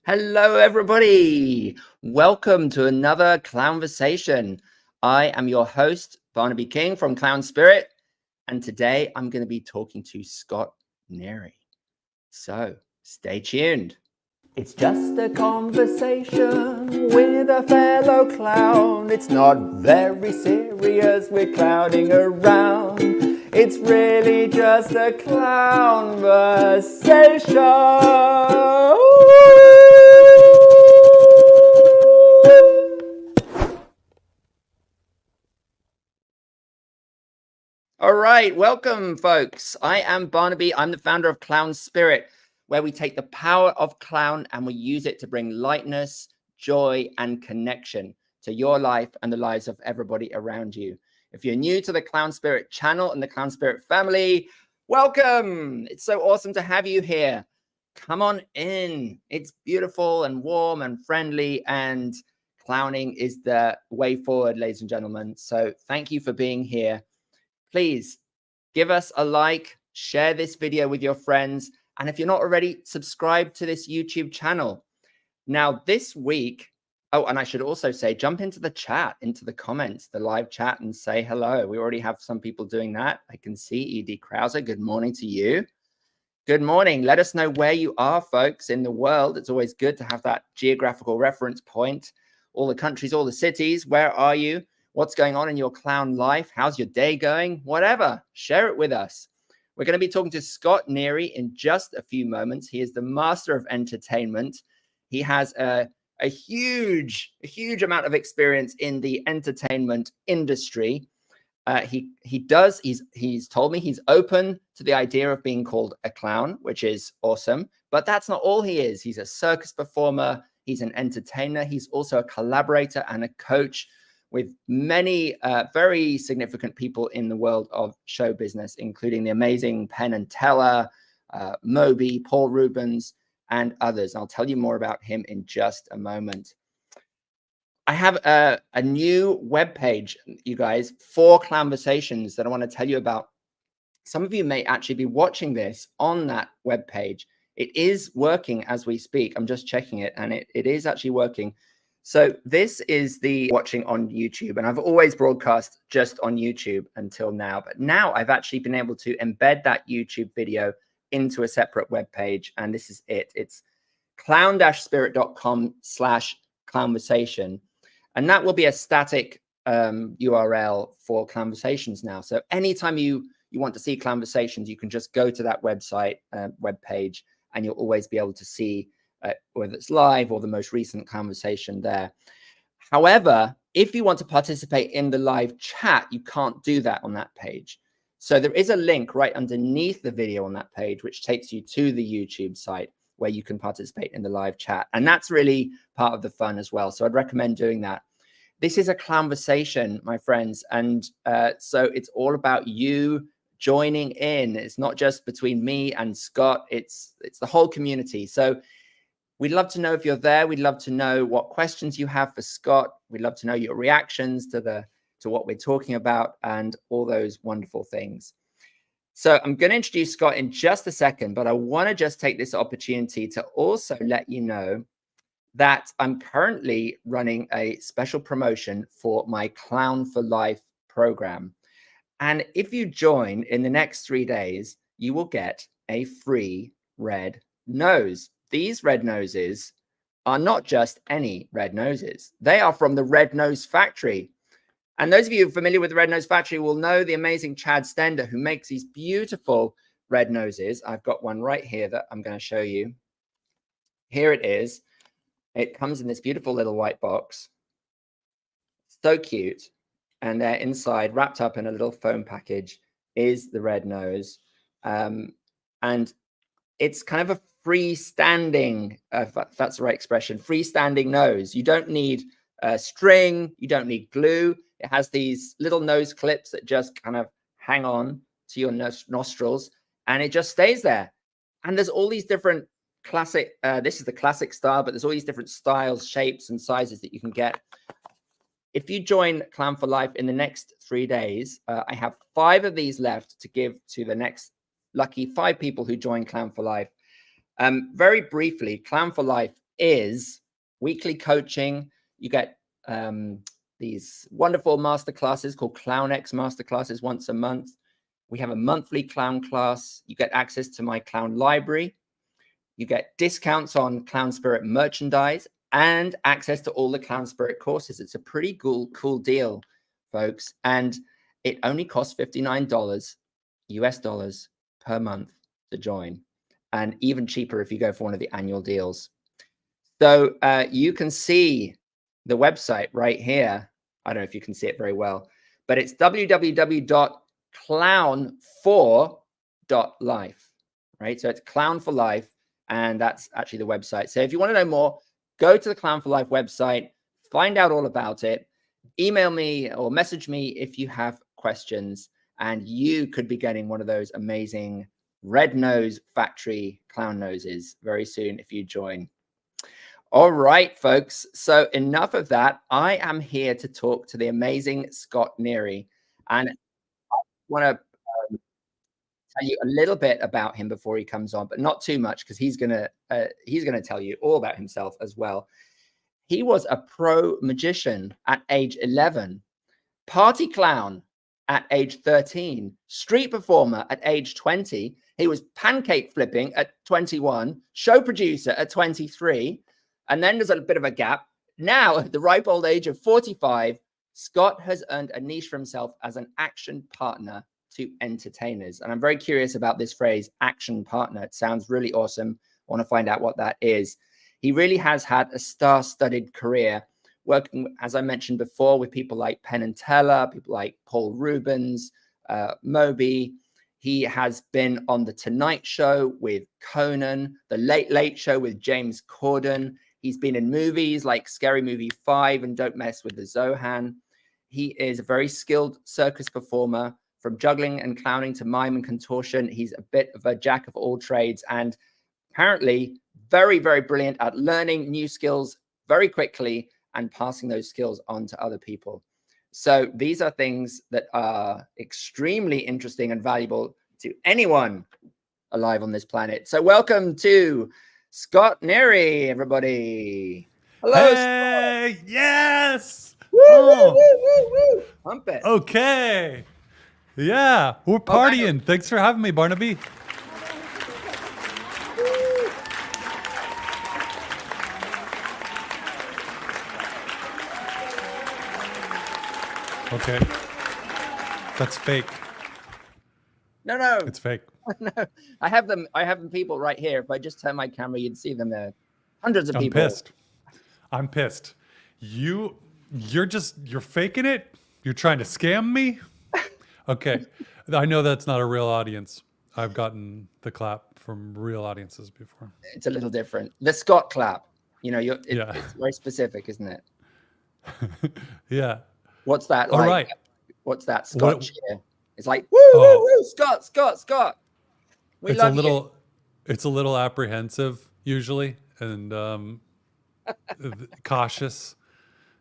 Hello, everybody. Welcome to another Clownversation. I am your host, Barnaby King from Clown Spirit, and today I'm going to be talking to Scot Nery. So stay tuned. It's just a conversation with a fellow clown. It's not very serious, we're clowning around. It's really just a clownversation. All right, welcome, folks. I am Barnaby. I'm the founder of Clown Spirit, where we take the power of clown and we use it to bring lightness, joy, and connection to your life and the lives of everybody around you. If you're new to the Clown Spirit channel and the Clown Spirit family, welcome. It's so awesome to have you here. Come on in. It's beautiful and warm and friendly, and clowning is the way forward, ladies and gentlemen. So thank you for being here. Please give us a like, share this video with your friends, and if you're not already, subscribe to this YouTube channel. Now, this week, oh, and I should also say, jump into the chat, into the comments, the live chat, and say hello. We already have some people doing that. I can see Edie Krause. Good morning to you. Good morning. Let us know where you are, folks, in the world. It's always good to have that geographical reference point. All the countries, all the cities. Where are you? What's going on in your clown life? How's your day going? Whatever, share it with us. We're going to be talking to Scot Nery in just a few moments. He is the master of entertainment. He has a huge amount of experience in the entertainment industry. He's told me he's open to the idea of being called a clown, which is awesome. But that's not all he is. He's a circus performer. He's an entertainer. He's also a collaborator and a coach with many very significant people in the world of show business, including the amazing Penn and Teller, Moby, Paul Rubens, and others. I'll tell you more about him in just a moment. I have a new webpage, you guys, for Clownversations that I want to tell you about. Some of you may actually be watching this on that webpage. It is working as we speak. I'm just checking it, and it is actually working. So this is the watching on YouTube, and I've always broadcast just on YouTube until now. But now I've actually been able to embed that YouTube video into a separate web page, and this is it. It's clown-spirit.com/clownversation, and that will be a static URL for Clownversations now. So anytime you want to see Clownversations, you can just go to that website web page, and you'll always be able to see whether it's live or the most recent conversation there. However, if you want to participate in the live chat, you can't do that on that page. So there is a link right underneath the video on that page, which takes you to the YouTube site where you can participate in the live chat. And that's really part of the fun as well. So I'd recommend doing that. This is a Clownversation, my friends. And so it's all about you joining in. It's not just between me and Scot. It's the whole community. So we'd love to know if you're there. We'd love to know what questions you have for Scot. We'd love to know your reactions to what we're talking about and all those wonderful things. So I'm going to introduce Scot in just a second, but I want to just take this opportunity to also let you know that I'm currently running a special promotion for my Clown for Life program. And if you join in the next 3 days, you will get a free red nose. These red noses are not just any red noses. They are from the Red Nose Factory. And those of you familiar with the Red Nose Factory will know the amazing Chad Stender, who makes these beautiful red noses. I've got one right here that I'm going to show you. Here it is. It comes in this beautiful little white box. So cute. And there inside, wrapped up in a little foam package, is the red nose. And it's kind of a freestanding, if that's the right expression, freestanding nose. You don't need string. You don't need glue. It has these little nose clips that just kind of hang on to your nostrils, and it just stays there. And there's all these different classic, this is the classic style, but there's all these different styles, shapes, and sizes that you can get. If you join Clown for Life in the next 3 days, I have 5 of these left to give to the next lucky 5 people who join Clown for Life. Very briefly, Clown for Life is weekly coaching. You get these wonderful masterclasses called ClownX masterclasses once a month. We have a monthly clown class. You get access to my clown library. You get discounts on Clown Spirit merchandise and access to all the Clown Spirit courses. It's a pretty cool deal, folks. And it only costs $59 US dollars per month to join, and even cheaper if you go for one of the annual deals. So you can see the website right here. I don't know if you can see it very well, but it's www.clown4.life, right? So it's Clown for Life, and that's actually the website. So if you want to know more, go to the Clown for Life website, find out all about it, email me or message me if you have questions, and you could be getting one of those amazing red nose factory clown noses very soon if you join. All right, folks. So enough of that. I am here to talk to the amazing Scot Nery, and I want to tell you a little bit about him before he comes on, but not too much, because he's gonna tell you all about himself as well. He was a pro magician at age 11, party clown at age 13, street performer at age 20. He was pancake flipping at 21, show producer at 23. And then there's a bit of a gap. Now, at the ripe old age of 45, Scot has earned a niche for himself as an action partner to entertainers. And I'm very curious about this phrase, action partner. It sounds really awesome. I want to find out what that is. He really has had a star-studded career, working, as I mentioned before, with people like Penn and Teller, people like Paul Rubens, Moby. He has been on The Tonight Show with Conan, The Late Late Show with James Corden. He's been in movies like Scary Movie 5 and Don't Mess with the Zohan. He is a very skilled circus performer, from juggling and clowning to mime and contortion. He's a bit of a jack of all trades, and apparently very, very brilliant at learning new skills very quickly and passing those skills on to other people. So these are things that are extremely interesting and valuable to anyone alive on this planet. So welcome to Scot Nery, everybody. Hello. Hey, Scott. Yes. Woo, woo, woo, woo, woo. Pump it. Okay. Yeah, we're partying. Thanks for having me, Barnaby. Okay. That's fake. No. It's fake. No. I have them people right here. If I just turn my camera, you'd see them there. Hundreds of people. I'm pissed. You're faking it? You're trying to scam me? Okay. I know that's not a real audience. I've gotten the clap from real audiences before. It's a little different. The Scot clap. You know, Yeah. It's very specific, isn't it? Yeah. What's that All like? right. What's that Scot cheer? It's like, woo, woo, woo, Scot. We love you. It's a little apprehensive usually, and cautious,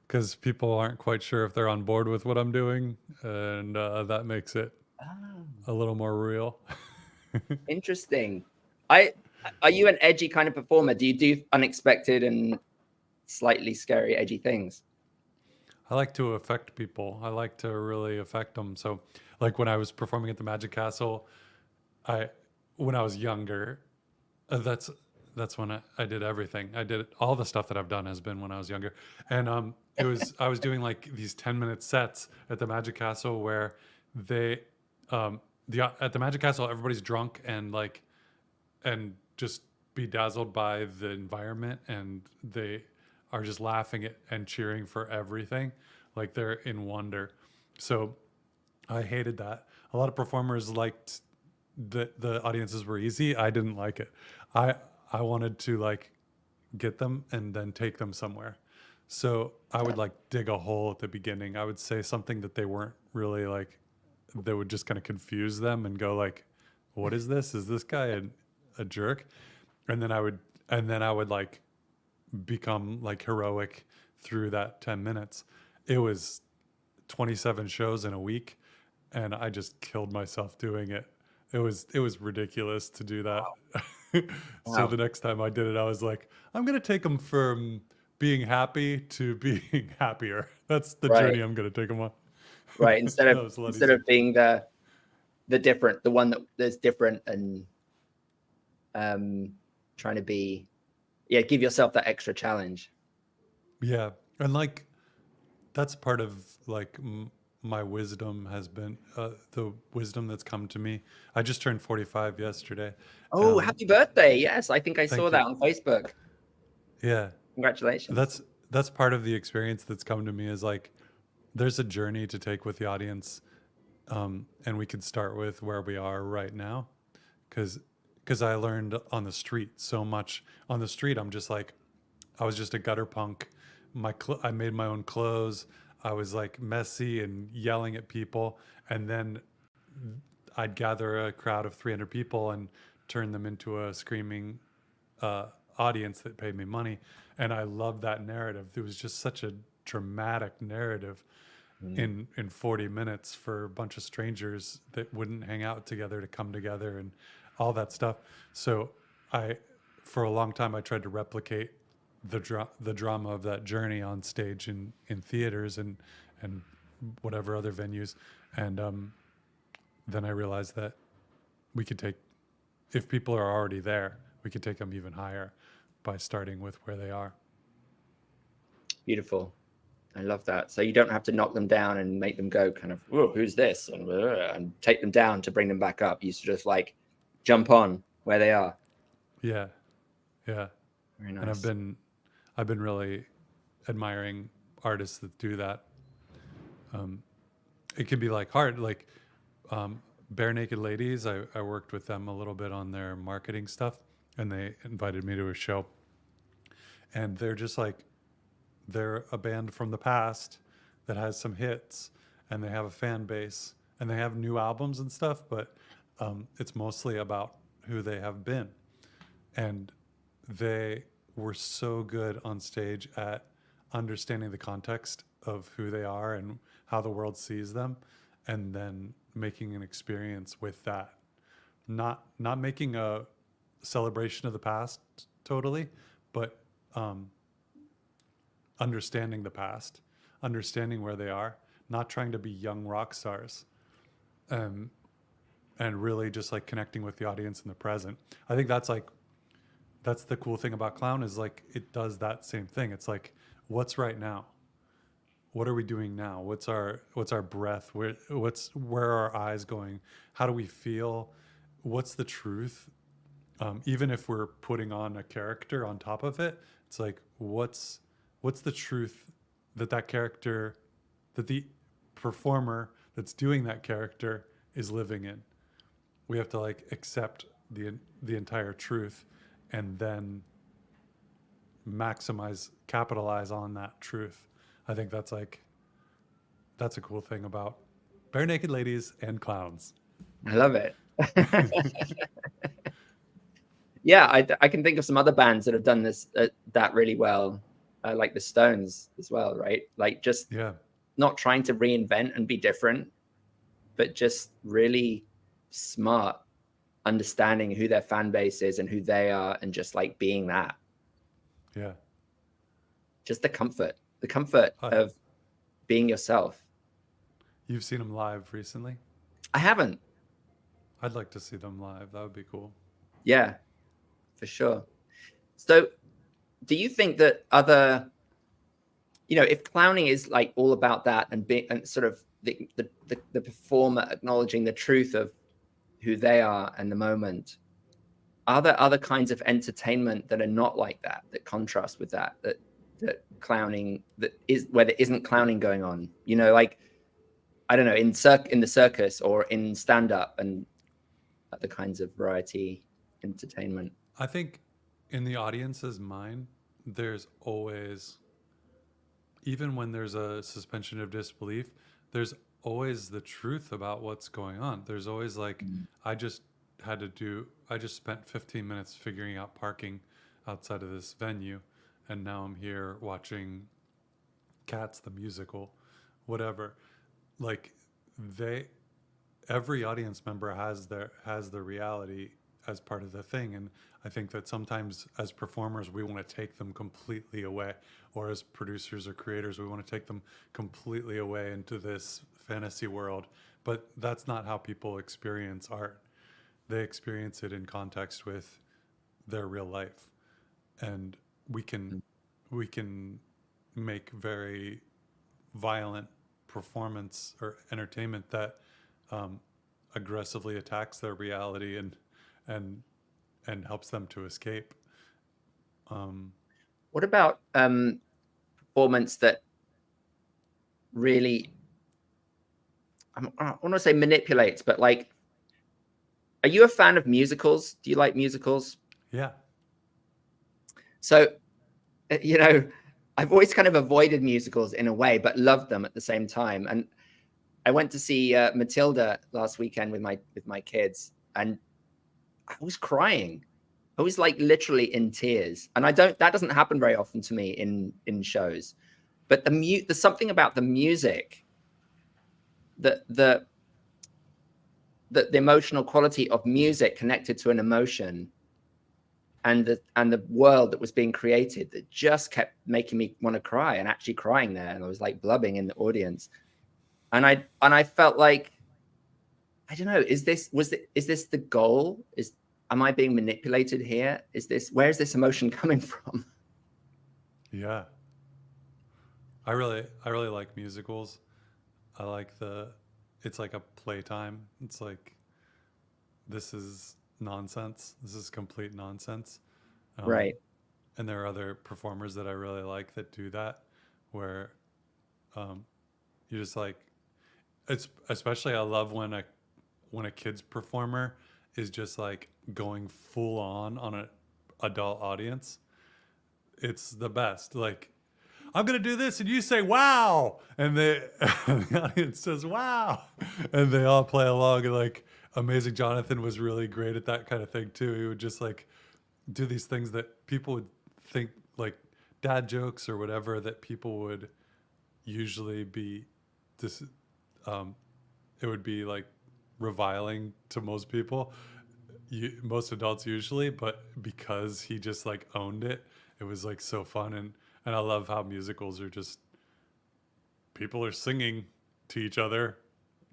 because people aren't quite sure if they're on board with what I'm doing, and that makes it a little more real. Interesting. Are you an edgy kind of performer? Do you do unexpected and slightly scary, edgy things? I like to affect people. I like to really affect them. So, like when I was performing at the Magic Castle, when I was younger, that's when I did everything. I did all the stuff that I've done has been when I was younger, and I was doing like these 10-minute sets at the Magic Castle where at the Magic Castle everybody's drunk and just bedazzled by the environment, and they are just laughing at and cheering for everything, like they're in wonder. So I hated that. A lot of performers liked the audiences were easy. I didn't like it. I wanted to like get them and then take them somewhere. So I would like dig a hole at the beginning. I would say something that they weren't really like, that would just kind of confuse them and go like, what is this? Is this guy a jerk? And then I would like become like heroic through that 10 minutes. It was 27 shows in a week, and I just killed myself doing it. It was ridiculous to do that. So Wow. the next time I did it, I was like, I'm gonna take them from being happy to being happier. That's the Right. journey I'm gonna take them on. Right. Instead That of was a lot instead of easier. being the different, the one that's different and um trying to be, yeah, give yourself that extra challenge. Yeah, and like that's part of like my wisdom has been the wisdom that's come to me. I just turned 45 yesterday. Oh, happy birthday. Yes, I think I saw Thank that you. on Facebook. Yeah, Congratulations. that's part of the experience that's come to me is like there's a journey to take with the audience, and we could start with where we are right now, because I learned on the street so much. On the street, I'm just like I was just a gutter punk. I made my own clothes. I was like messy and yelling at people, and then I'd gather a crowd of 300 people and turn them into a screaming uh, audience that paid me money. And I loved that narrative. It was just such a dramatic narrative Mm. in 40 minutes for a bunch of strangers that wouldn't hang out together to come together and all that stuff. So I, for a long time, I tried to replicate the drama of that journey on stage in theaters and whatever other venues. And then I realized that we could take, if people are already there, we could take them even higher by starting with where they are. Beautiful. I love that. So you don't have to knock them down and make them go kind of, whoa, who's this? And take them down to bring them back up. You sort of like jump on where they are. Yeah, yeah. Very And nice. I've been really admiring artists that do that. It can be like hard, like Bare Naked Ladies. I worked with them a little bit on their marketing stuff, and they invited me to a show. And they're just like, they're a band from the past that has some hits, and they have a fan base, and they have new albums and stuff, but it's mostly about who they have been. And they were so good on stage at understanding the context of who they are and how the world sees them, and then making an experience with that. Not making a celebration of the past totally, but um, understanding the past, understanding where they are, not trying to be young rock stars, um, and really just like connecting with the audience in the present. I think that's the cool thing about clown is like it does that same thing. It's like what's right now, what are we doing now, what's our breath, where are our eyes going, how do we feel, what's the truth, even if we're putting on a character on top of it. It's like what's the truth that character, that the performer that's doing that character is living in. We have to like accept the entire truth and then capitalize on that truth. I think that's a cool thing about Bare Naked Ladies and clowns. I love it. Yeah, I can think of some other bands that have done this that really well, like the Stones as well, right? Like just Yeah, not trying to reinvent and be different, but just really smart, understanding who their fan base is and who they are, and just like being that. yeah. Just the comfort I, of being yourself. you've seen them live recently? I haven't. I'd like to see them live. That would be cool. Yeah, for sure. So, do you think that other, if clowning is like all about that and being and sort of the performer acknowledging the truth of who they are and the moment, are there other kinds of entertainment that are not like that, that contrast with that clowning, that is where there isn't clowning going on? Like, I don't know, in the circus or in stand up and other kinds of variety entertainment. I think in the audience's mind, there's always, even when there's a suspension of disbelief, there's always the truth about what's going on. There's always like, Mm. I just spent 15 minutes figuring out parking outside of this venue, and now I'm here watching Cats the musical, whatever. Like they, every audience member has the reality as part of the thing. And I think that sometimes as performers, we want to take them completely away, or as producers or creators, we want to take them completely away into this fantasy world. But that's not how people experience art. They experience it in context with their real life. And we can we can make very violent performance or entertainment that aggressively attacks their reality and and helps them to escape. What about performance that really, I want to say manipulates, but like, are you a fan of musicals? Do you like musicals? Yeah. So, you know, I've always kind of avoided musicals in a way, but loved them at the same time. And I went to see Matilda last weekend with my kids, and I was crying. I was like literally in tears, and that doesn't happen very often to me in shows. But there's something about the music, the emotional quality of music connected to an emotion, and the world that was being created, that just kept making me want to cry, and actually crying there, and I was like blubbing in the audience, and I felt like, I don't know, is this the goal? Am I being manipulated here? Where's this emotion coming from? Yeah. I really like musicals. I like it's like a playtime. It's like, this is nonsense. This is complete nonsense. Right. And there are other performers that I really like that do that, where you just like, it's especially, I love when a kid's performer is just like going full on an adult audience. It's the best. Like, I'm gonna do this, and you say wow, and the audience says wow, and they all play along. And like, Amazing Jonathan was really great at that kind of thing too. He would just like do these things that people would think like dad jokes or whatever, that people would usually be this it would be like reviling to most people, most adults usually, but because he just like owned it, it was like so fun. And I love how musicals are just, people are singing to each other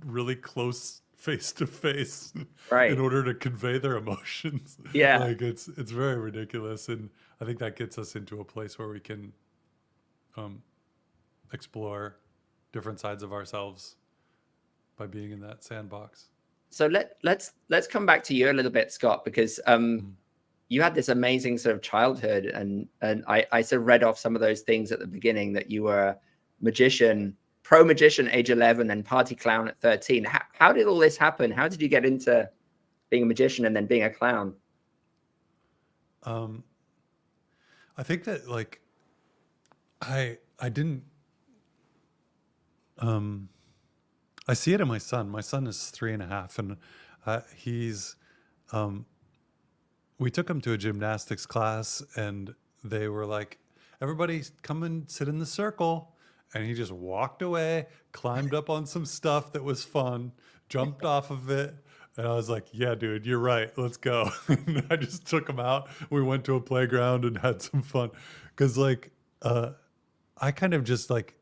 really close, face to face, in Right. order to convey their emotions. Yeah. Like, it's very ridiculous, and I think that gets us into a place where we can explore different sides of ourselves by being in that sandbox. So let's come back to you a little bit, Scott, because you had this amazing sort of childhood, and I sort of read off some of those things at the beginning, that you were a magician, pro magician, age 11, and party clown at 13. How did all this happen? How did you get into being a magician and then being a clown? I think that like I didn't I see it in my son. My son is 3.5, and he's we took him to a gymnastics class, and they were like, everybody come and sit in the circle. And he just walked away, climbed up on some stuff that was fun, jumped off of it. And I was like, yeah, dude, you're right. Let's go. And I just took him out. We went to a playground and had some fun. Cause like, I kind of just like,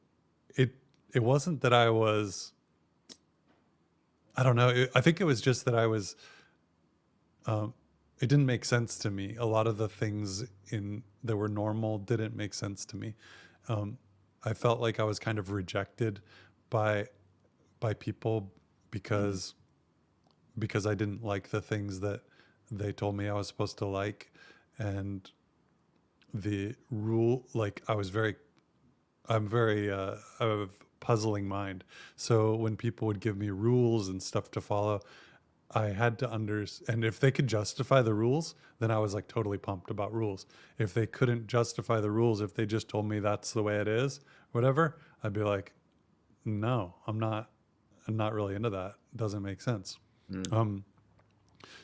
it wasn't that I was, I don't know. I think it was just that I was, it didn't make sense to me. A lot of the things that were normal didn't make sense to me. I felt like I was kind of rejected by people because I didn't like the things that they told me I was supposed to like. And the rule, like, I'm very I have a puzzling mind. So when people would give me rules and stuff to follow, I had to and if they could justify the rules, then I was like totally pumped about rules. If they couldn't justify the rules, if they just told me that's the way it is, whatever, I'd be like, no, I'm not really into that. It doesn't make sense.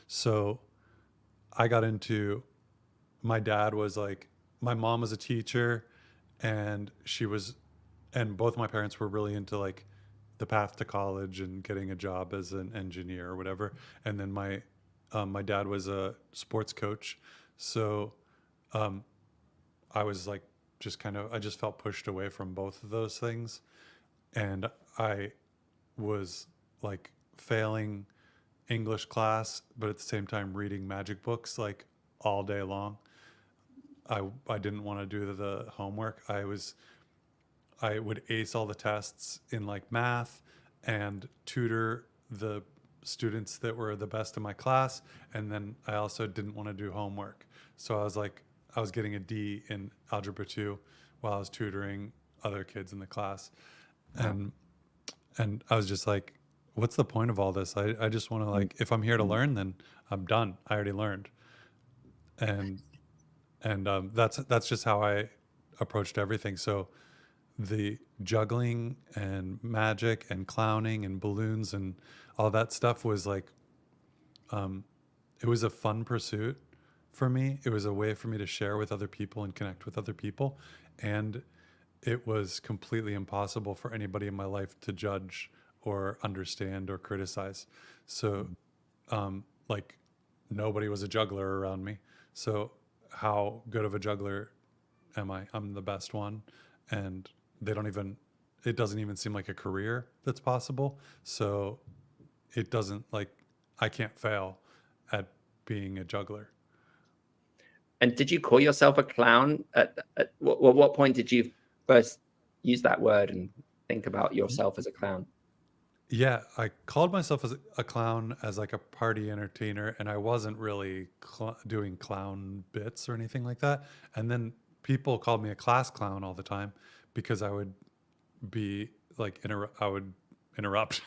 So I got into, my dad was like, my mom was a teacher, and both my parents were really into like the path to college and getting a job as an engineer or whatever. And then my my dad was a sports coach, so um, I was like just kind of I just felt pushed away from both of those things, and I was like failing English class, but at the same time reading magic books like all day long. I didn't want to do the homework. I would ace all the tests in like math and tutor the students that were the best in my class. And then I also didn't want to do homework. So I was getting a D in algebra 2 while I was tutoring other kids in the class. Wow. And I was just like, what's the point of all this? I just want to like, if I'm here to learn, then I'm done. I already learned. And, that's just how I approached everything. So the juggling and magic and clowning and balloons and all that stuff was like it was a fun pursuit for me. It was a way for me to share with other people and connect with other people, and it was completely impossible for anybody in my life to judge or understand or criticize. So like nobody was a juggler around me, so how good of a juggler am I? I'm the best one, and they don't even it doesn't even seem like a career that's possible. So it doesn't like I can't fail at being a juggler. And did you call yourself a clown? At what point did you first use that word and think about yourself as a clown? Yeah, I called myself as a clown as like a party entertainer, and I wasn't really doing clown bits or anything like that. And then people called me a class clown all the time because I would be like I would interrupt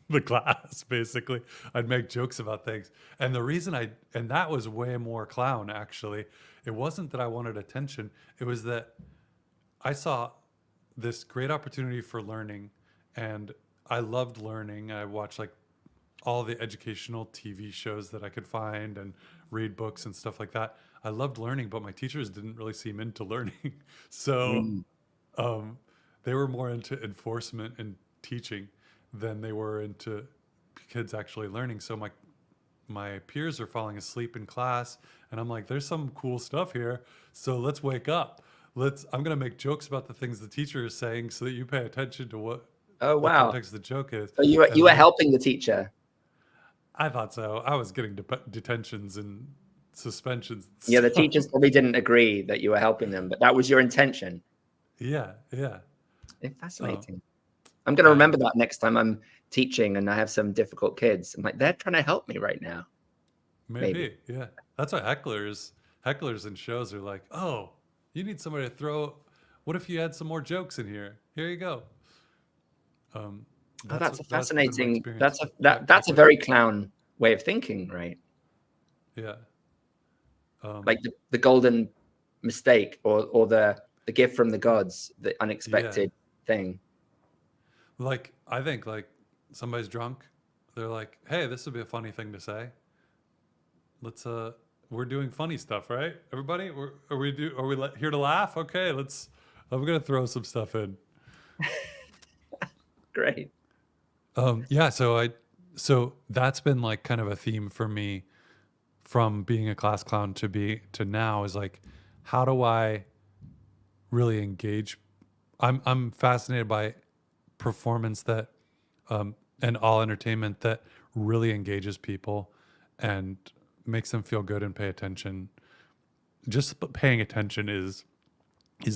the class basically. I'd make jokes about things. And the reason and that was way more clown actually. It wasn't that I wanted attention. It was that I saw this great opportunity for learning, and I loved learning. I watched like all the educational TV shows that I could find and read books and stuff like that. I loved learning, but my teachers didn't really seem into learning. So Mm. um, they were more into enforcement and teaching than they were into kids actually learning. So my peers are falling asleep in class, and I'm like, there's some cool stuff here. So let's wake up. I'm going to make jokes about the things the teacher is saying so that you pay attention to what Oh, the wow. context of the joke is. So you And were then helping the teacher. I thought so. I was getting detentions and suspensions and Yeah, the stuff. teachers probably didn't agree that you were helping them, but that was your intention. Yeah, yeah. It's fascinating. I'm going to remember And that next time I'm teaching and I have some difficult kids. I'm like, they're trying to help me right now. maybe, yeah. That's why hecklers in shows are like, oh, you need somebody to throw. What if you had some more jokes in here? Here you go. Um, Oh, that's a that's been my fascinating. experience. That's a very clown way of thinking, right? Yeah. Like the golden mistake or the gift from the gods, the Yeah. unexpected thing. Like I think like somebody's drunk, they're like, "Hey, this would be a funny thing to say. Let's we're doing funny stuff, right? Everybody, are we here to laugh? Okay, I'm gonna throw some stuff in." Great. Yeah. So that's been like kind of a theme for me from being a class clown to now is like, how do I really engage? I'm fascinated by performance that and all entertainment that really engages people and makes them feel good and pay attention. Just paying attention is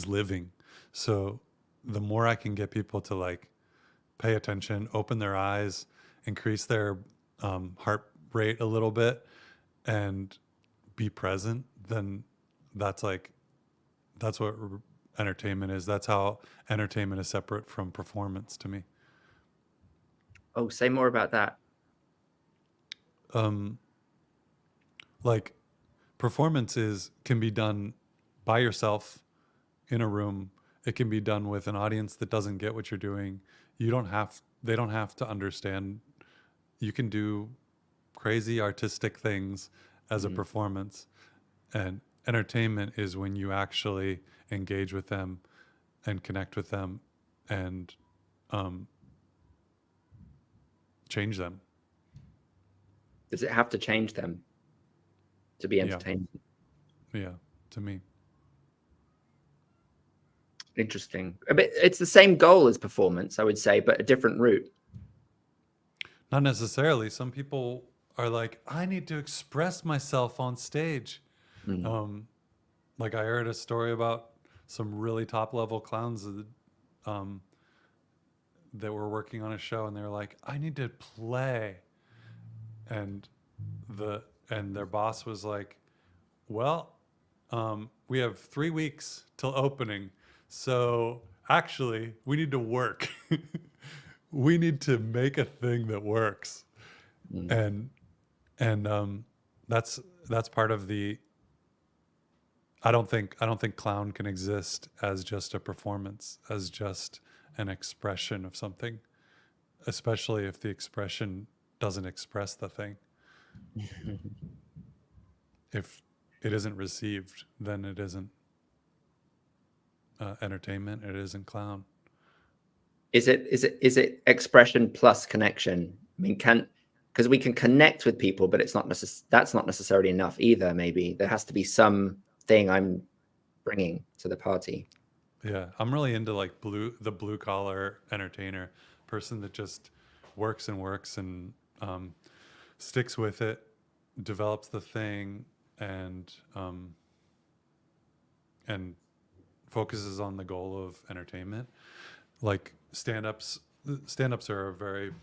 living. So the more I can get people to like pay attention, open their eyes, increase their heart rate a little bit, and be present, then that's like that's what entertainment is. That's how entertainment is separate from performance to me. Oh, say more about that. Um, like performances can be done by yourself in a room. It can be done with an audience that doesn't get what you're doing. They don't have to understand. You can do crazy artistic things as a Mhm. performance. And entertainment is when you actually engage with them and connect with them and um, change them. Does it have to change them? to be Yeah. entertainment. Yeah. To me. Interesting. A bit. It's the same goal as performance, I would say, but a different route. Not necessarily. Some people are like, I need to express myself on stage. Mm. Like I heard a story about some really top level clowns um, that were working on a show, and they were like, I need to play. And their boss was like, well, we have 3 weeks till opening, so actually we need to work. We need to make a thing that works. Mm. And that's part of the I don't think clown can exist as just a performance, as just an expression of something, especially if the expression doesn't express the thing. If it isn't received, then it isn't entertainment. It isn't clown. Is it expression plus connection? I mean, because we can connect with people, but it's not that's not necessarily enough either. Maybe there has to be something I'm bringing to the party. Yeah, I'm really into like the blue collar entertainer, person that just works and works and sticks with it, develops the thing, and focuses on the goal of entertainment. Like stand-ups are a very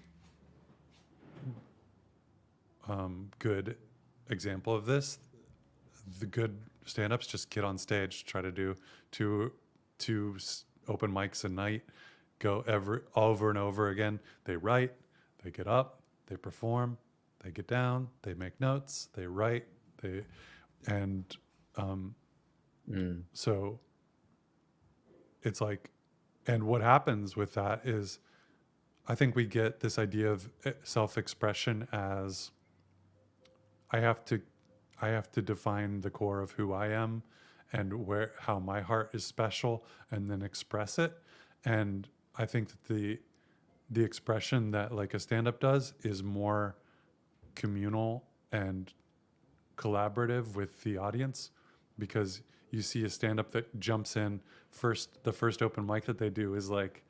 good example of this. The good stand-ups just get on stage, try to do two open mics a night, go over and over again. They write, they get up, they perform, they get down, they make notes, they write, and so it's like, and what happens with that is, I think we get this idea of self-expression as I have to define the core of who I am and how my heart is special, and then express it. And I think that the expression that like a stand-up does is more communal and collaborative with the audience, because you see a stand-up that jumps in the first open mic that they do is like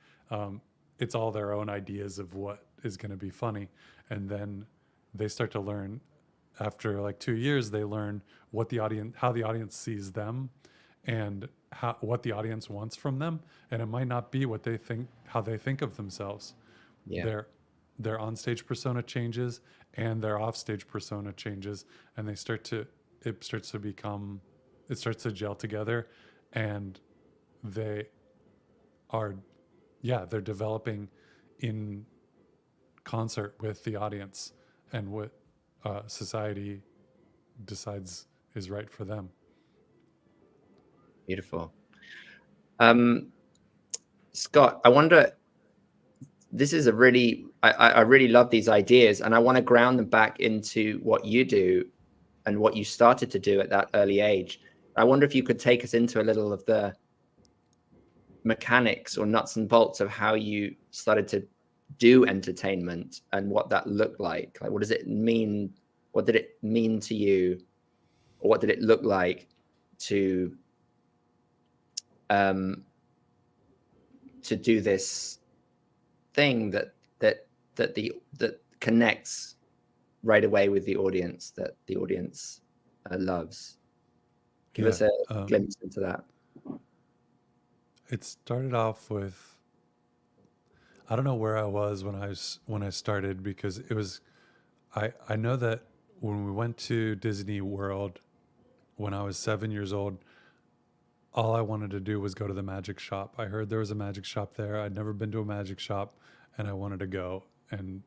it's all their own ideas of what is going to be funny, and then they start to learn. After like 2 years, they learn how the audience sees them, and what the audience wants from them, and it might not be how they think of themselves. Yeah. Their onstage persona changes, and their offstage persona changes, and it starts to gel together, and they are, they're developing in concert with the audience and what society decides is right for them. Beautiful. Scott, I wonder, this is I really love these ideas, and I want to ground them back into what you do and what you started to do at that early age. I wonder if you could take us into a little of the mechanics or nuts and bolts of how you started to do entertainment and what that looked like. Like, what does it mean? What did it mean to you? Or what did it look like to do this thing that connects right away with the audience, that the audience loves? Give us a glimpse into that. It started off with, I don't know where I was when I started, because it was, I know that when we went to Disney World when I was 7 years old, all I wanted to do was go to the magic shop. I heard there was a magic shop there. I'd never been to a magic shop, and I wanted to go. And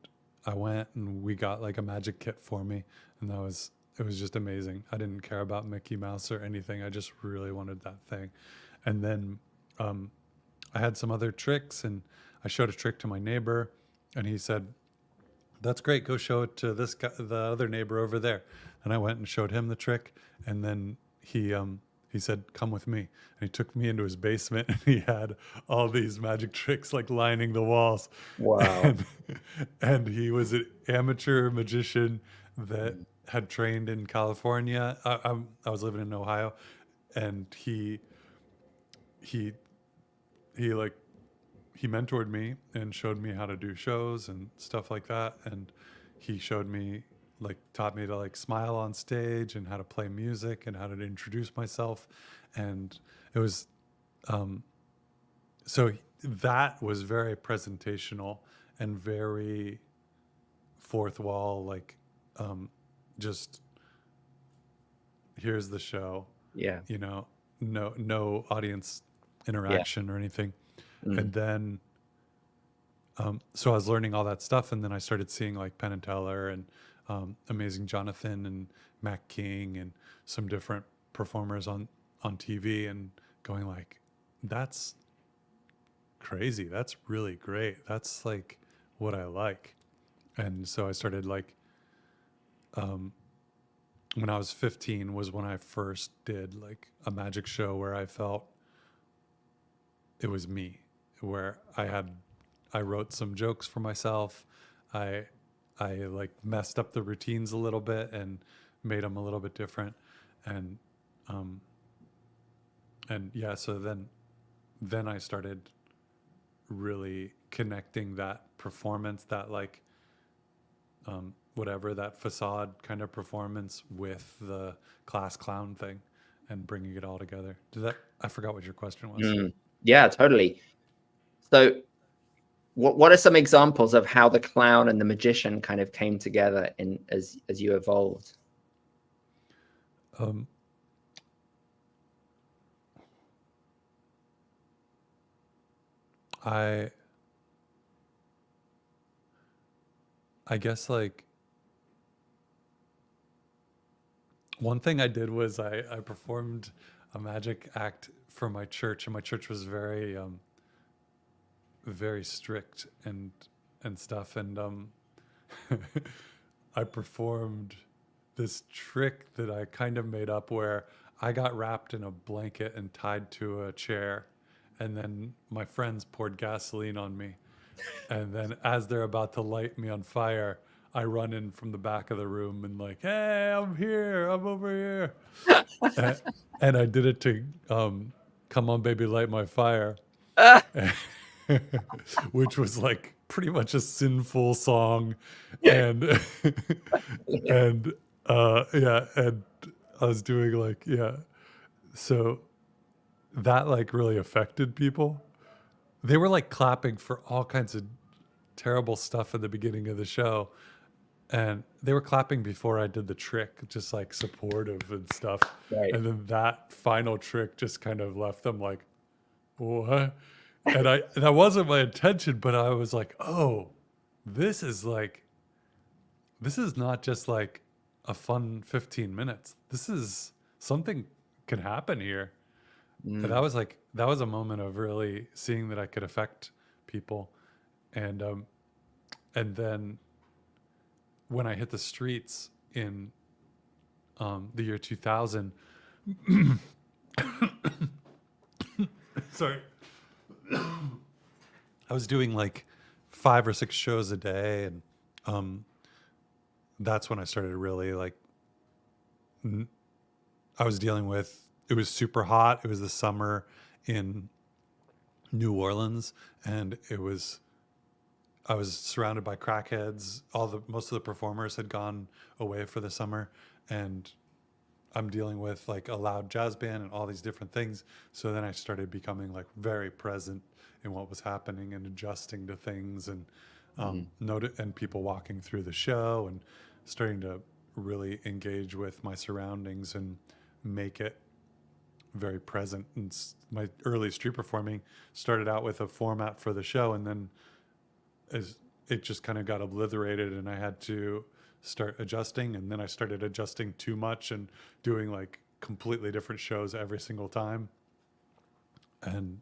I went, and we got like a magic kit for me, and it was just amazing. I didn't care about Mickey Mouse or anything. I just really wanted that thing. And then I had some other tricks, and I showed a trick to my neighbor, and he said, "That's great. Go show it to this guy, the other neighbor over there." And I went and showed him the trick, and then he said, "Come with me." And he took me into his basement, and he had all these magic tricks like lining the walls. Wow. And he was an amateur magician that had trained in California. I was living in Ohio, and he he like he mentored me and showed me how to do shows and stuff like that. And he showed me, like, taught me to like smile on stage and how to play music and how to introduce myself. And it was, so that was very presentational and very fourth wall, like, just here's the show, Yeah. you know, no audience Yeah. interaction or anything. Mm. And then, so I was learning all that stuff, and then I started seeing like Penn and Teller and Amazing Jonathan and Mac King and some different performers on TV, and going like, that's crazy. That's really great. That's like what I like. And so I started like, when I was 15 was when I first did like a magic show where I felt it was me, where I wrote some jokes for myself. I I like messed up the routines a little bit and made them a little bit different. And um and yeah, so then I started really connecting that performance, that like, whatever, that facade kind of performance with the class clown thing, and bringing it all together. Did that, I forgot what your question was. Mm. Yeah, totally. So what are some examples of how the clown and the magician kind of came together in as you evolved? Um, I I guess like one thing I did was I performed a magic act for my church, and my church was very very strict and stuff. And I performed this trick that I kind of made up, where I got wrapped in a blanket and tied to a chair, and then my friends poured gasoline on me. And then as they're about to light me on fire, I run in from the back of the room and like, hey, I'm here, I'm over here. And, and I did it to Come On Baby Light My Fire, Ah! which was like pretty much a sinful song. And and yeah, and I was doing like, yeah. So that like really affected people. They were like clapping for all kinds of terrible stuff at the beginning of the show, and they were clapping before I did the trick, just like supportive and stuff. Right. And then that final trick just kind of left them like, what? And I that wasn't my intention, but I was like, oh, this is like, this is not just like a fun 15 minutes. This is something can happen here. And that Mm. was like, that was a moment of really seeing that I could affect people. And then when I hit the streets in the year 2000, sorry, I was doing like 5 or 6 shows a day, and that's when I started really like, I was dealing with, it was super hot. It was the summer in New Orleans, and I was surrounded by crackheads. Most of the performers had gone away for the summer, and I'm dealing with like a loud jazz band and all these different things. So then I started becoming like very present in what was happening and adjusting to things, and Mm. and people walking through the show, and starting to really engage with my surroundings and make it very present. And my early street performing started out with a format for the show, and then as it just kind of got obliterated, and I had to start adjusting. And then I started adjusting too much and doing like completely different shows every single time. And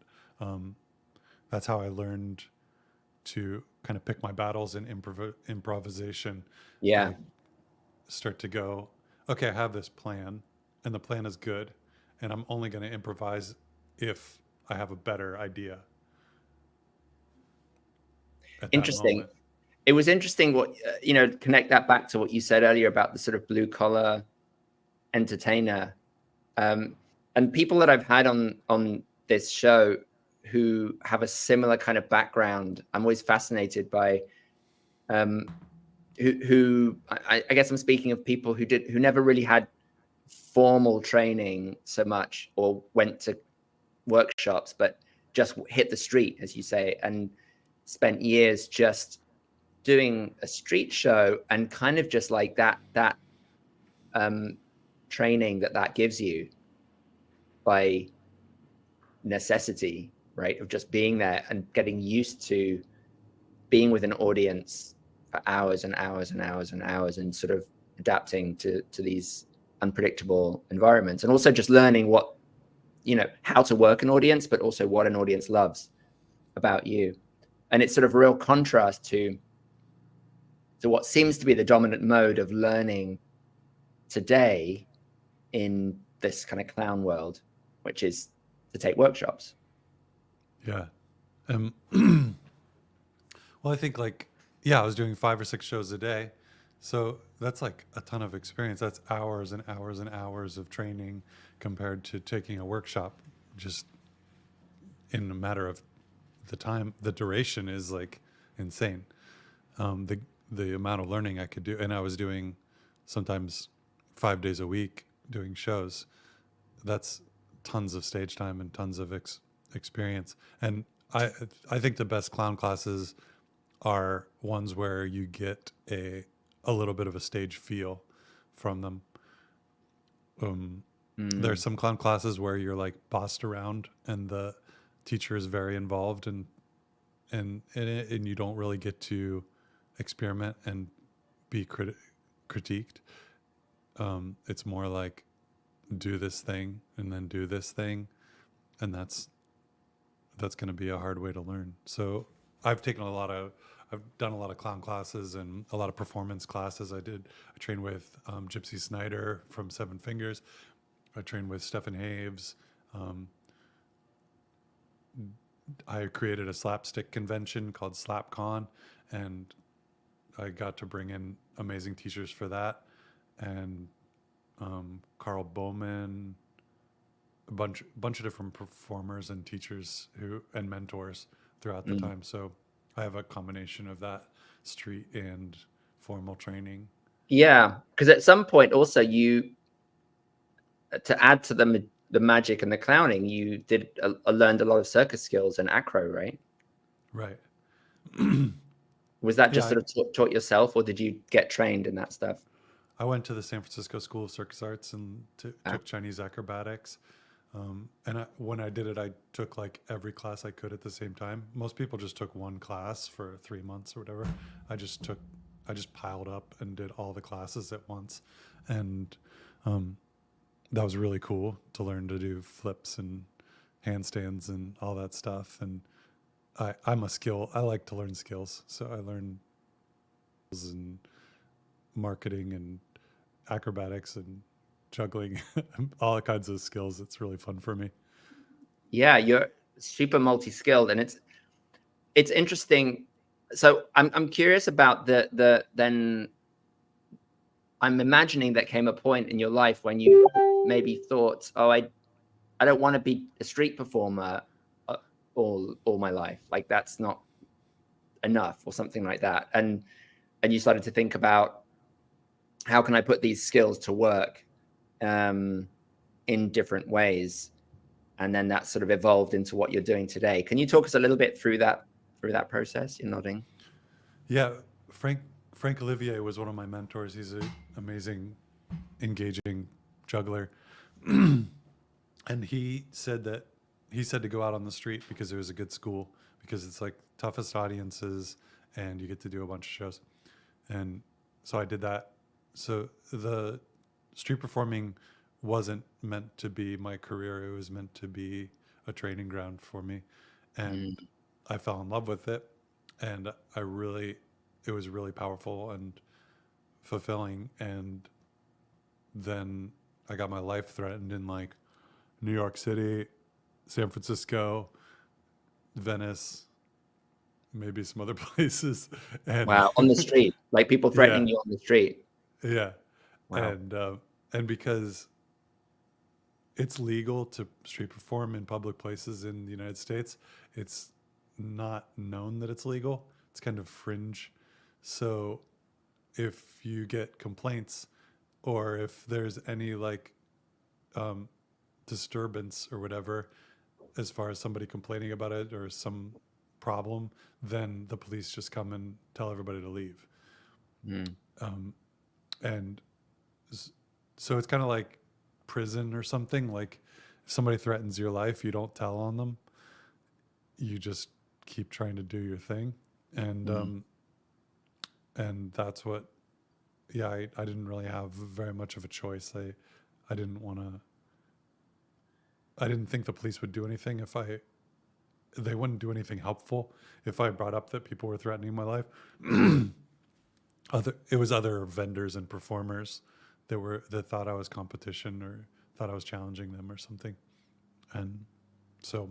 that's how I learned to kind of pick my battles in improvisation. Yeah. Like, start to go, okay, I have this plan, and the plan is good, and I'm only going to improvise if I have a better idea at that Interesting. moment. it was interesting what, connect that back to what you said earlier about the sort of blue collar entertainer. And people that I've had on this show who have a similar kind of background, I'm always fascinated by, who I guess I'm speaking of people who never really had formal training so much or went to workshops, but just hit the street, as you say, and spent years just doing a street show, and kind of just like that training that gives you by necessity, right? Of just being there and getting used to being with an audience for hours and hours and hours and hours, and sort of adapting to these unpredictable environments, and also just learning what, how to work an audience, but also what an audience loves about you. And it's sort of a real contrast to what seems to be the dominant mode of learning today in this kind of clown world, which is to take workshops. Yeah. Well, I think I was doing 5 or 6 shows a day. So that's like a ton of experience. That's hours and hours and hours of training compared to taking a workshop just in a matter of the time. The duration is like insane. The amount of learning I could do, and I was doing sometimes 5 days a week doing shows. That's tons of stage time and tons of experience. And I think the best clown classes are ones where you get a little bit of a stage feel from them. There's some clown classes where you're like bossed around and the teacher is very involved and you don't really get to experiment and be critiqued. It's more like do this thing and then do this thing, and that's going to be a hard way to learn. So I've done a lot of clown classes and a lot of performance classes. I trained with Gypsy Snyder from Seven Fingers. I trained with Stephen Haves. I created a slapstick convention called SlapCon, and I got to bring in amazing teachers for that. And Carl Bowman, a bunch of different performers and teachers and mentors throughout the time. So I have a combination of that street and formal training. Yeah, because at some point also you, to add to the magic and the clowning, you learned a lot of circus skills and acro, right? Right. Was that just sort of taught yourself, or did you get trained in that stuff? I went to the San Francisco School of Circus Arts and took Chinese acrobatics. And when I did it, I took like every class I could at the same time. Most people just took one class for 3 months or whatever. I just piled up and did all the classes at once. And that was really cool to learn to do flips and handstands and all that stuff. And I like to learn skills. So I learned skills and marketing and acrobatics and juggling, all kinds of skills. It's really fun for me. Yeah, you're super multi-skilled, and it's interesting. So I'm curious about then I'm imagining that came a point in your life when you maybe thought, oh, I don't want to be a street performer all my life. Like that's not enough, or something like that. And you started to think about, how can I put these skills to work in different ways? And then that sort of evolved into what you're doing today. Can you talk us a little bit through that process? You're nodding. Yeah, Frank Olivier was one of my mentors. He's an amazing, engaging juggler. And he said to go out on the street because it was a good school, because it's like toughest audiences and you get to do a bunch of shows. And so I did that. So the street performing wasn't meant to be my career. It was meant to be a training ground for me. And I fell in love with it. And it was really powerful and fulfilling. And then I got my life threatened in like New York City, San Francisco, Venice, maybe some other places. And Wow, on the street, like people threatening you on the street. Yeah. Wow. And because it's legal to street perform in public places in the United States, it's not known that it's legal. It's kind of fringe. So if you get complaints, or if there's any like disturbance or whatever, as far as somebody complaining about it or some problem, then the police just come and tell everybody to leave. And so it's kind of like prison or something. Like if somebody threatens your life, you don't tell on them. You just keep trying to do your thing. And that's what, yeah, I didn't really have very much of a choice. I didn't want to, I didn't think the police would do anything if they wouldn't do anything helpful if I brought up that people were threatening my life. It was other vendors and performers that thought I was competition or thought I was challenging them or something. And so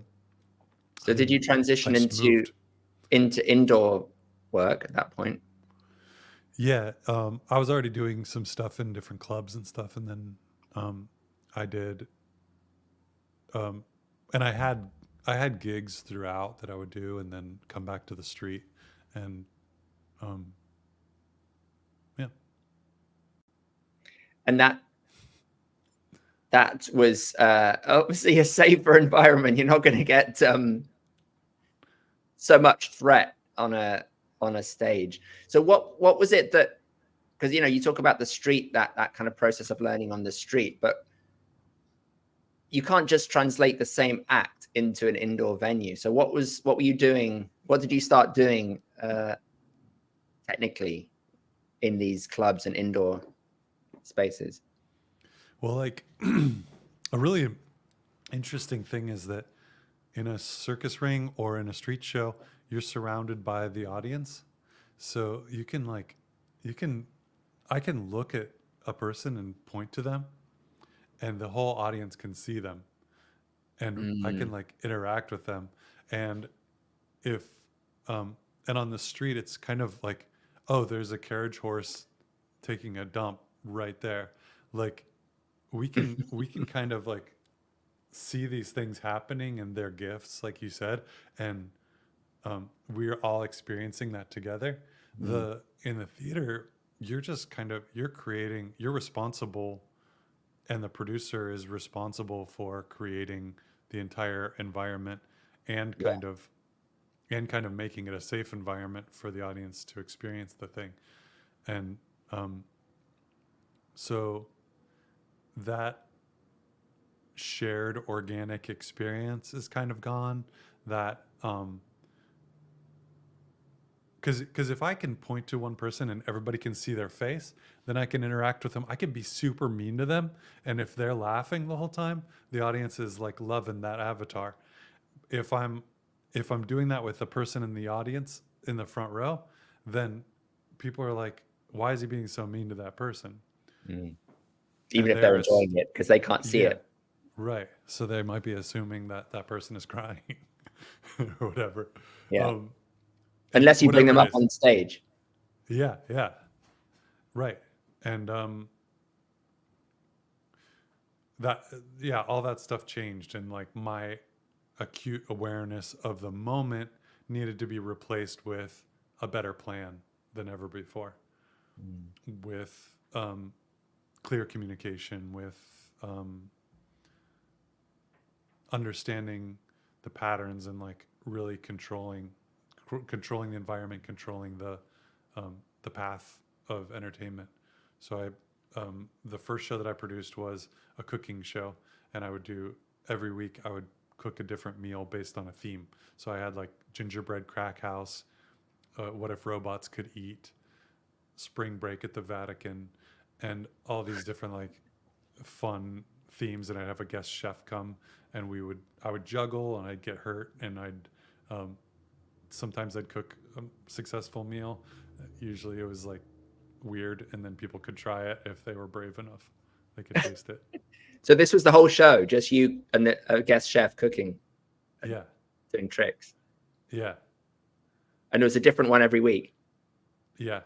did you transition into indoor work at that point? Yeah, I was already doing some stuff in different clubs and stuff, and then I did, and I had gigs throughout that I would do, and then come back to the street, and yeah. And that was obviously a safer environment. You're not going to get so much threat on a stage. So what was it that, because you talk about the street, that kind of process of learning on the street, but you can't just translate the same act into an indoor venue. So what were you doing? What did you start doing technically in these clubs and indoor spaces? Well, like a really interesting thing is that in a circus ring or in a street show, you're surrounded by the audience. So I can look at a person and point to them, and the whole audience can see them, and I can like interact with them. And if and on the street, it's kind of like, oh, there's a carriage horse taking a dump right there. Like we can kind of like see these things happening, and they're gifts, like you said, and we're all experiencing that together. In the theater, you're just you're responsible, and the producer is responsible for creating the entire environment and kind of making it a safe environment for the audience to experience the thing. And so that shared organic experience is kind of gone. That because if I can point to one person and everybody can see their face, then I can interact with them. I can be super mean to them, and if they're laughing the whole time, the audience is like loving that avatar. If I'm doing that with a person in the audience in the front row, then people are like, why is he being so mean to that person? Even if they're enjoying it, because they can't see it. Right. So they might be assuming that that person is crying or whatever. Yeah. Unless you bring them up on stage. Yeah. Yeah. Right. And all that stuff changed, and like my acute awareness of the moment needed to be replaced with a better plan than ever before, with clear communication, with understanding the patterns, and like really controlling the environment, controlling the path of entertainment. So the first show that I produced was a cooking show, and I would do every week I would cook a different meal based on a theme. So I had like gingerbread crack house, what if robots could eat, spring break at the Vatican, and all these different like fun themes. And I'd have a guest chef come, and I would juggle, and I'd get hurt, and sometimes I'd cook a successful meal. Usually it was like weird, and then people could try it if they were brave enough. They could taste it. So this was the whole show, just you and a guest chef cooking. Yeah. Doing tricks. Yeah. And it was a different one every week. Yeah.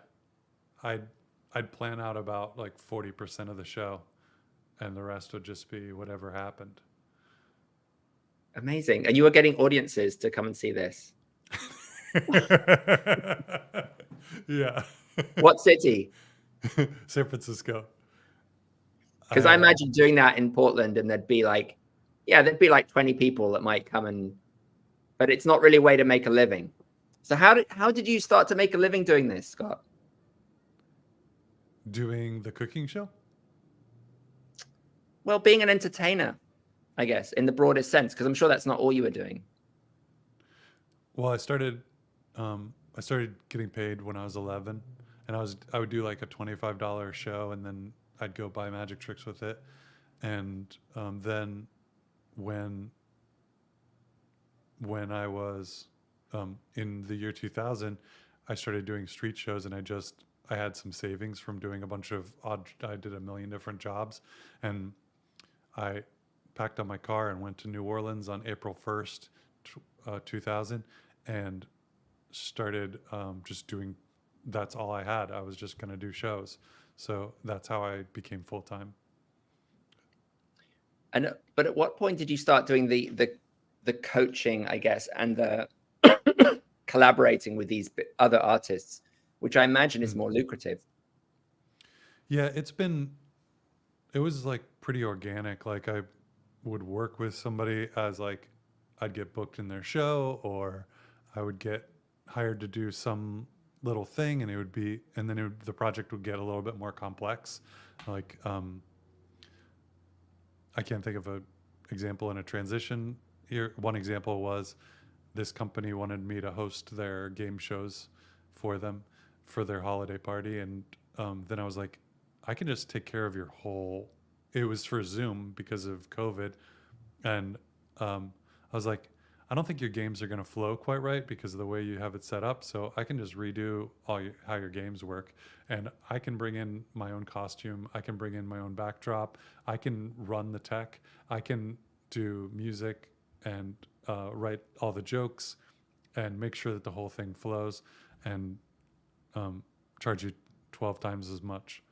I'd plan out about like 40% of the show, and the rest would just be whatever happened. Amazing. And you were getting audiences to come and see this. Yeah. What city? San Francisco. Because I imagine doing that in Portland, and there'd be like 20 people that might come, but it's not really a way to make a living. So how did you start to make a living doing this, Scott? Doing the cooking show? Well, being an entertainer, I guess, in the broadest sense, because I'm sure that's not all you were doing. Well, I started getting paid when I was 11, and I would do like a $25 show, and then I'd go buy magic tricks with it. And then when I was in the year 2000, I started doing street shows, and I had some savings from doing a bunch of I did a million different jobs, and I packed up my car and went to New Orleans on April 1st, 2000, and started just doing, that's all I had. I was just going to do shows. So that's how I became full-time. But at what point did you start doing the coaching, I guess, and the collaborating with these other artists, which I imagine is more lucrative? Yeah, it was like pretty organic. Like I would work with somebody as like I'd get booked in their show, or I would get hired to do some little thing, and the project would get a little bit more complex. Like I can't think of an example in a transition here. One example was this company wanted me to host their game shows for them for their holiday party, and then I was like, I can just take care of your whole. It was for Zoom because of COVID, and I was like, I don't think your games are going to flow quite right because of the way you have it set up. So I can just redo how your games work, and I can bring in my own costume. I can bring in my own backdrop. I can run the tech. I can do music and write all the jokes and make sure that the whole thing flows, and charge you 12 times as much.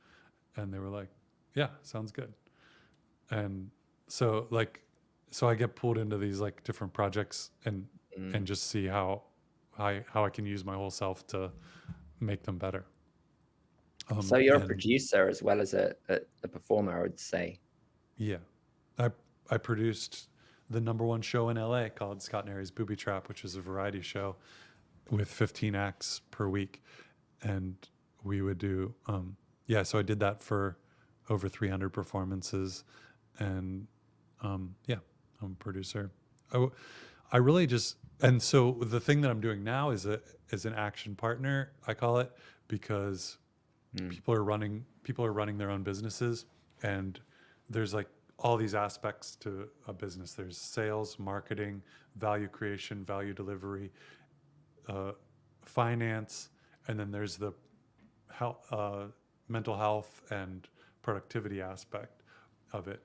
And they were like, yeah, sounds good. And so I get pulled into these like different projects and just see how I can use my whole self to make them better. So you're a producer as well as a performer, I would say. Yeah. I produced the #1 show in LA called Scot Nery's Booby Trap, which is a variety show with 15 acts per week. And we would do, so I did that for over 300 performances. And I'm a producer. I really just, and so the thing that I'm doing now is an action partner, I call it, because people are running their own businesses, and there's like all these aspects to a business. There's sales, marketing, value creation, value delivery, finance, and then there's the mental health and productivity aspect of it.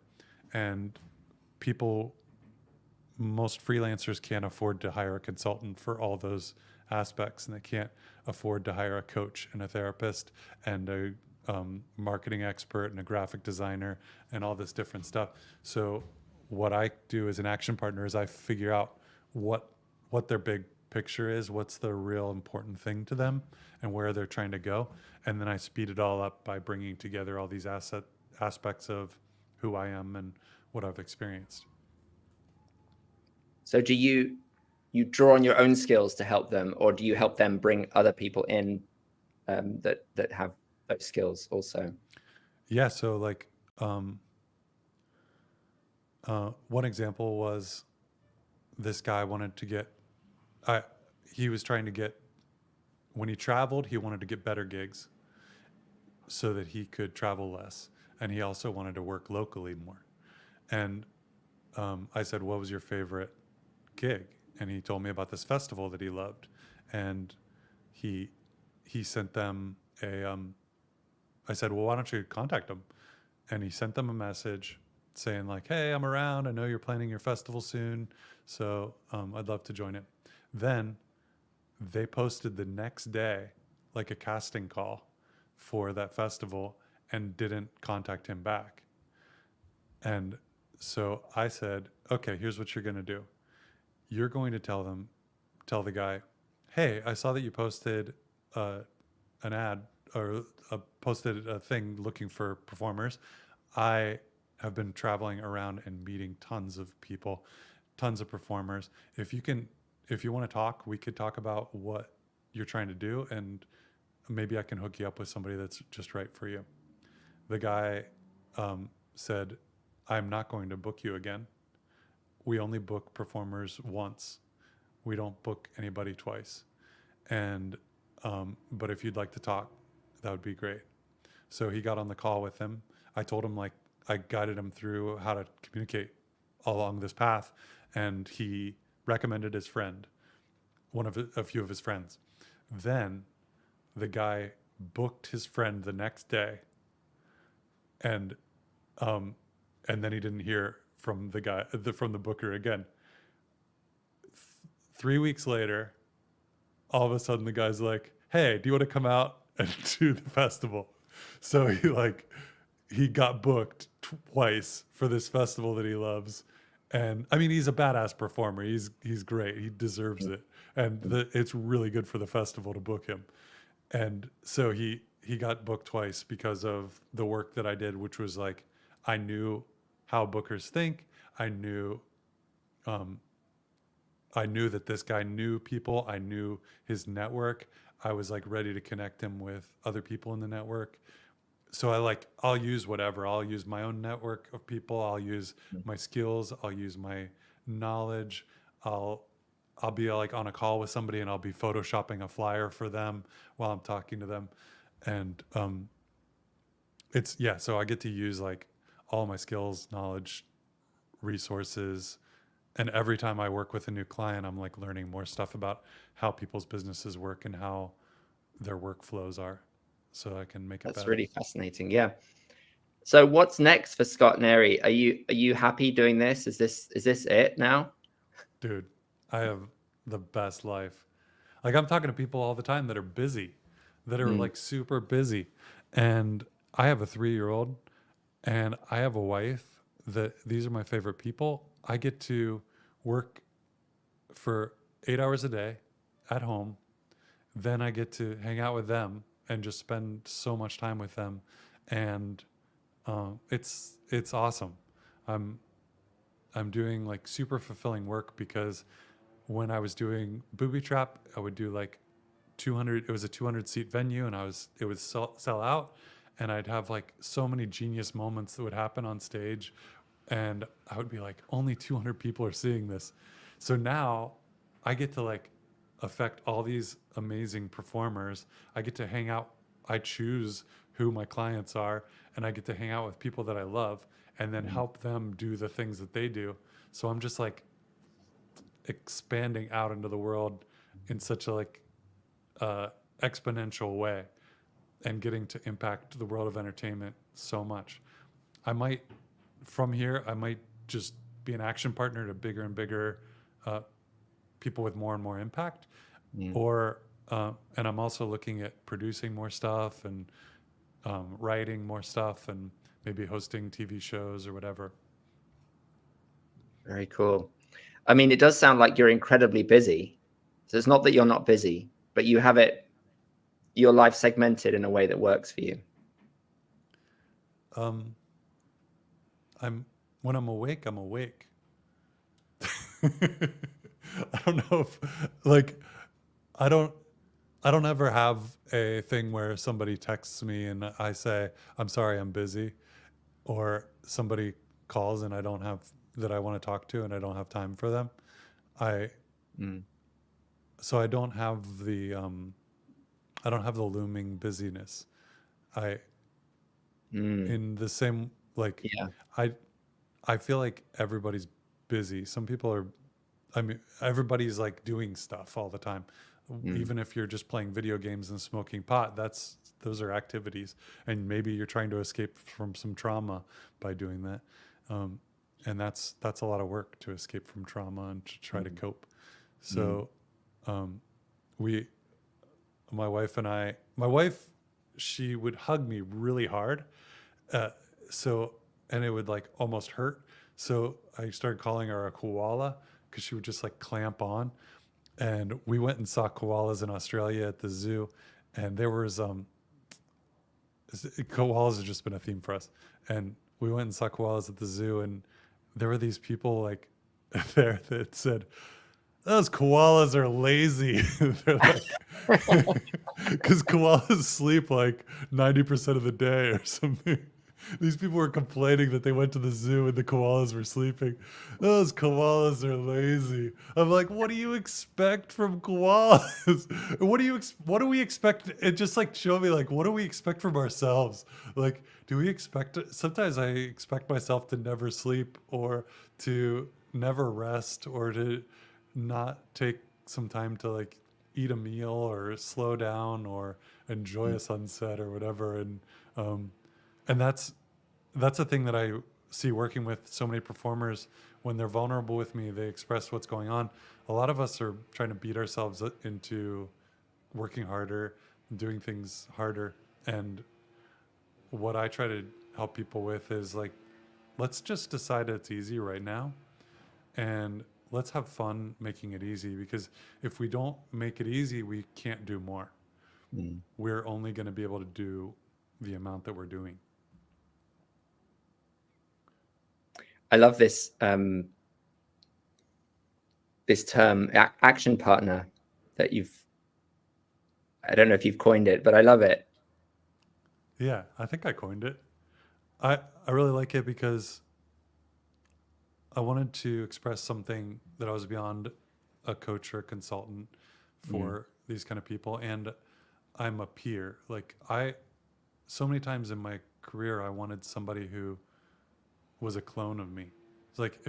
And most freelancers can't afford to hire a consultant for all those aspects, and they can't afford to hire a coach and a therapist and a marketing expert and a graphic designer and all this different stuff. So what I do as an action partner is I figure out what their big picture is, what's the real important thing to them, and where they're trying to go. And then I speed it all up by bringing together all these aspects of who I am and what I've experienced. So do you draw on your own skills to help them, or do you help them bring other people in that have those skills also? Yeah. So like one example was this guy wanted to get, he was trying to get, when he traveled, he wanted to get better gigs so that he could travel less. And he also wanted to work locally more. And I said, what was your favorite gig? And he told me about this festival that he loved. And he sent them I said, well, why don't you contact them? And he sent them a message saying like, hey, I'm around. I know you're planning your festival soon, so I'd love to join it. Then They posted the next day, like a casting call for that festival, and didn't contact him back. And so I said, okay, here's what you're going to do. You're going to tell the guy, hey, I saw that you posted an ad or posted a thing looking for performers. I have been traveling around and meeting tons of people, tons of performers. If you want to talk, we could talk about what you're trying to do, and maybe I can hook you up with somebody that's just right for you. The guy said, I'm not going to book you again. We only book performers once. We don't book anybody twice. And but if you'd like to talk, that would be great. So he got on the call with him. I told him, like, I guided him through how to communicate along this path, and he recommended his friend, a few of his friends. Then the guy booked his friend the next day, and then he didn't hear from from the booker again. 3 weeks later, all of a sudden the guy's like, hey, do you want to come out and do the festival? So he got booked twice for this festival that he loves. And I mean, he's a badass performer. He's great. He deserves it. And it's really good for the festival to book him. And so he got booked twice because of the work that I did, which was like, I knew how bookers think. I knew that this guy knew people. I knew his network. I was like ready to connect him with other people in the network. So I'll use whatever. I'll use my own network of people. I'll use my skills. I'll use my knowledge. I'll be like on a call with somebody and I'll be photoshopping a flyer for them while I'm talking to them. And so I get to use like all my skills, knowledge, resources. And every time I work with a new client, I'm like learning more stuff about how people's businesses work and how their workflows are, so I can make it better. That's really fascinating. Yeah. So what's next for Scot Nery? Are you happy doing this? Is this it now? Dude, I have the best life. Like, I'm talking to people all the time that are busy, that are like super busy. And I have a 3-year-old and I have a wife that these are my favorite people. I get to work for 8 hours a day at home. Then I get to hang out with them and just spend so much time with them. And it's awesome. I'm doing like super fulfilling work, because when I was doing Booby Trap, I would do like 200, it was a 200 seat venue, and it would sell out, and I'd have like so many genius moments that would happen on stage, and I would be like, only 200 people are seeing this. So now I get to like affect all these amazing performers. I get to hang out. I choose who my clients are, and I get to hang out with people that I love and then help them do the things that they do. So I'm just like expanding out into the world in such a like exponential way, and getting to impact the world of entertainment so much. From here, I might just be an action partner to bigger and bigger people with more and more impact. Or, and I'm also looking at producing more stuff and writing more stuff and maybe hosting TV shows or whatever. Very cool. I mean, it does sound like you're incredibly busy. So it's not that you're not busy, but you have your life segmented in a way that works for you. When I'm awake, I'm awake. I don't know if like, I don't ever have a thing where somebody texts me and I say, I'm sorry, I'm busy, or somebody calls and I want to talk to and I don't have time for them. So I don't have the looming busyness. In the same, like, I feel like everybody's busy. Some people everybody's like doing stuff all the time. Even if you're just playing video games and smoking pot, those are activities. And maybe you're trying to escape from some trauma by doing that. And that's a lot of work, to escape from trauma and to try to cope. So we, my wife and my wife, she would hug me really hard. Uh, so, and it would like almost hurt. So I started calling her a koala because she would just like clamp on. And we went and saw koalas in Australia at the zoo. And there was, koalas have just been a theme for us. And we went and saw koalas at the zoo. And there were these people like there that said, those koalas are lazy. They're like, because koalas sleep like 90% of the day or something. These people were complaining that they went to the zoo and the koalas were sleeping. Those koalas are lazy. I'm like, what do you expect from koalas? What do we expect? It just like show me like, what do we expect from ourselves? Like, do we expect? Sometimes I expect myself to never sleep or to never rest or to not take some time to like eat a meal or slow down or enjoy a sunset or whatever. Um, and that's a thing that I see working with so many performers. When they're vulnerable with me, they express what's going on. A lot of us are trying to beat ourselves into working harder, doing things harder. And what I try to help people with is like, let's just decide it's easy right now and let's have fun making it easy, because if we don't make it easy, we can't do more. Mm. We're only going to be able to do the amount that we're doing. I love this this term action partner that I don't know if you've coined it, but I love it. Yeah, I think I coined it. I really like it because I wanted to express something that I was beyond a coach or a consultant for these kind of people, and I'm a peer. Like so many times in my career, I wanted somebody who was a clone of me. It's like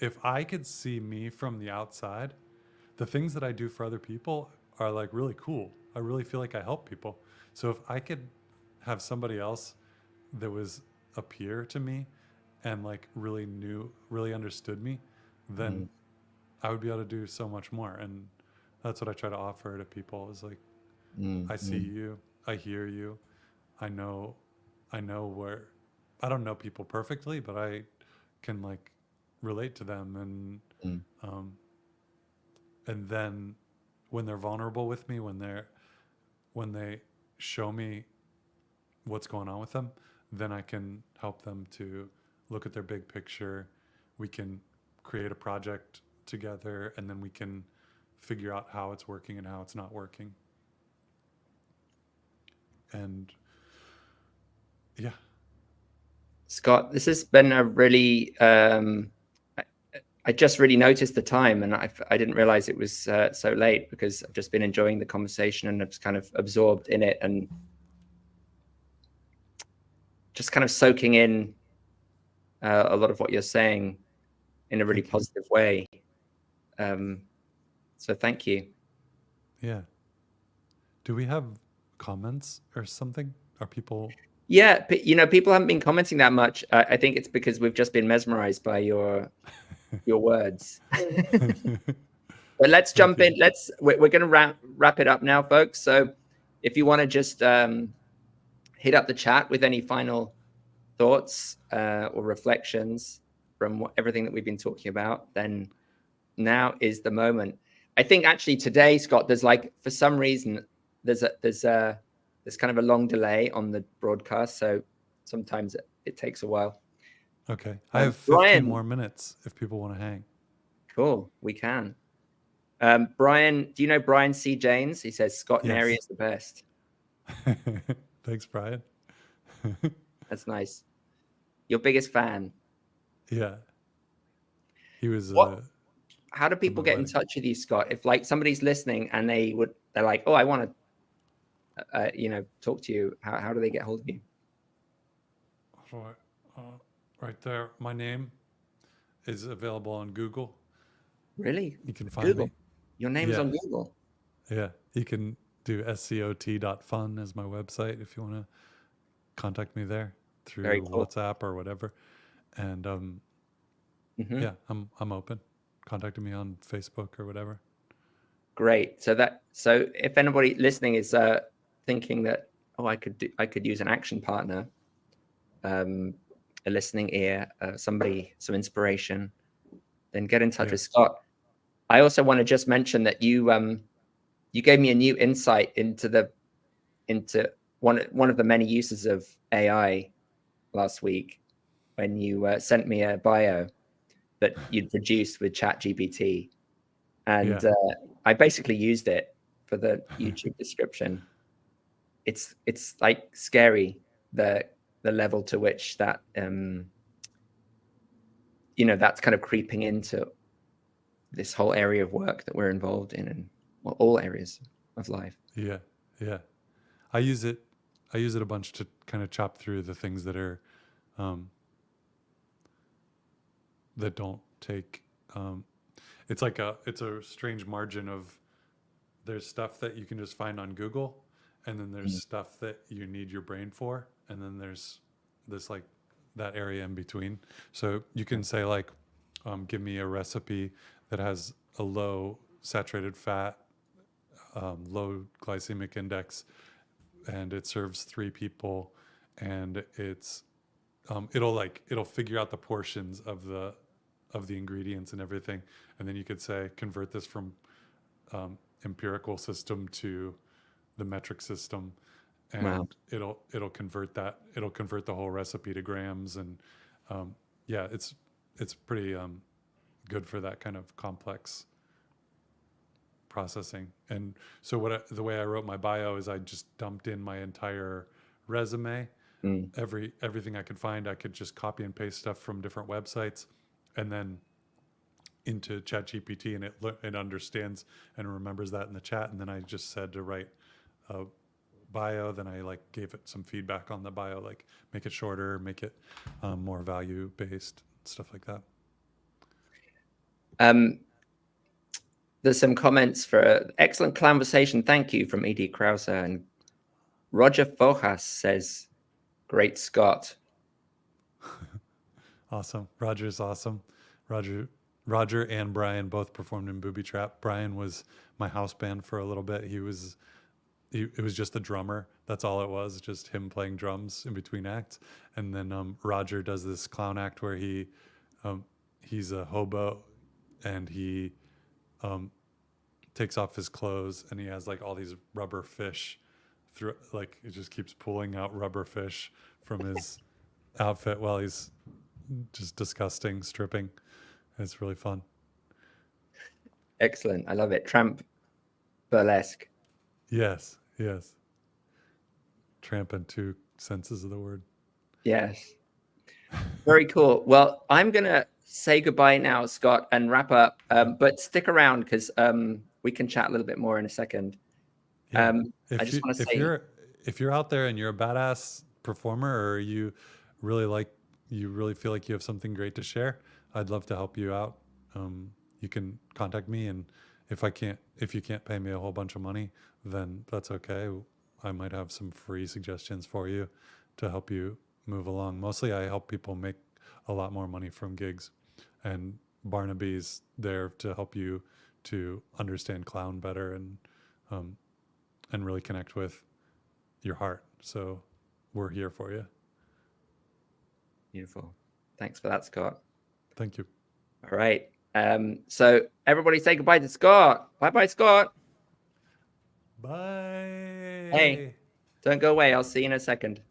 if I could see me from the outside, the things that I do for other people are like really cool. I really feel like I help people. So if I could have somebody else that was a peer to me and like really understood me, then I would be able to do so much more. And that's what I try to offer to people is like, I see you, I hear you, I know where, I don't know people perfectly, but I can like relate to them. And then when they're vulnerable with me, when they show me what's going on with them, then I can help them to look at their big picture. We can create a project together, and then we can figure out how it's working and how it's not working. And yeah. Scott, this has been a really I just really noticed the time, and I didn't realize it was so late, because I've just been enjoying the conversation and I've kind of absorbed in it and just kind of soaking in a lot of what you're saying in a really positive way. So thank you. Yeah. Do we have comments or something? Are people? Yeah, people haven't been commenting that much. I think it's because we've just been mesmerized by your words. But let's jump in. We're going to wrap it up now, folks. So if you want to just hit up the chat with any final thoughts or reflections from everything that we've been talking about, then now is the moment. I think actually today, Scott, there's like, for some reason, there's kind of a long delay on the broadcast. So sometimes it takes a while. Okay. I have 15 Brian, more minutes if people want to hang. Cool. We can. Brian, do you know Brian C. James? He says Scot Nery is the best. Thanks, Brian. That's nice. Your biggest fan. Yeah. He was how do people get in touch with you, Scott? If like somebody's listening and they're like, oh, I want to talk to you, how do they get hold of you? Right there. My name is available on Google. Really? You can find Google. me. Your name's on Google. Yeah. You can do scot.fun as my website if you want to contact me there through WhatsApp or whatever. And yeah, I'm open. Contact me on Facebook or whatever. Great. So if anybody listening is thinking that, oh, I could use an action partner, a listening ear, some inspiration, then get in touch with Scott. I also want to just mention that you gave me a new insight into one of the many uses of AI last week when you sent me a bio that you'd produced with ChatGPT, and I basically used it for the YouTube description. It's like scary the level to which that that's kind of creeping into this whole area of work that we're involved in, and all areas of life. Yeah. I use it a bunch to kind of chop through the things that are that don't take it's a strange margin of, there's stuff that you can just find on Google, and then there's stuff that you need your brain for, and then there's this like that area in between. So you can say like, give me a recipe that has a low saturated fat, low glycemic index, and it serves 3 people, and it's it'll figure out the portions of the ingredients and everything, and then you could say convert this from empirical system to the metric system, and it'll convert the whole recipe to grams, and it's pretty good for that kind of complex processing. And so the way I wrote my bio is I just dumped in my entire resume, everything I could find. I could just copy and paste stuff from different websites, and then into ChatGPT, and it understands and remembers that in the chat. And then I just said to write a bio. Then I like gave it some feedback on the bio, like make it shorter, make it more value based, stuff like that. There's some comments for excellent conversation. Thank you from Edie Krause, and Roger Fojas says, "Great Scott." Awesome. Roger's awesome. Roger and Brian both performed in Booby Trap. Brian was my house band for a little bit. It was just the drummer. That's all it was, just him playing drums in between acts. And then Roger does this clown act where he's a hobo, and he takes off his clothes, and he has like all these rubber fish through, like he just keeps pulling out rubber fish from his outfit while he's just disgusting stripping. It's really fun. Excellent. I love it. Tramp burlesque. Yes. Tramp in 2 senses of the word. Yes. Very cool. Well, I'm going to say goodbye now, Scott, and wrap up. But stick around, because we can chat a little bit more in a second. Yeah. I just want to say, if you're out there and you're a badass performer, or you really feel like you have something great to share, I'd love to help you out. You can contact me, and if you can't pay me a whole bunch of money, then that's okay. I might have some free suggestions for you to help you move along. Mostly I help people make a lot more money from gigs, and Barnaby's there to help you to understand clown better, and really connect with your heart. So we're here for you. Beautiful. Thanks for that, Scott. Thank you. All right. So everybody say goodbye to Scott. Bye-bye, Scott. Bye. Hey, don't go away. I'll see you in a second.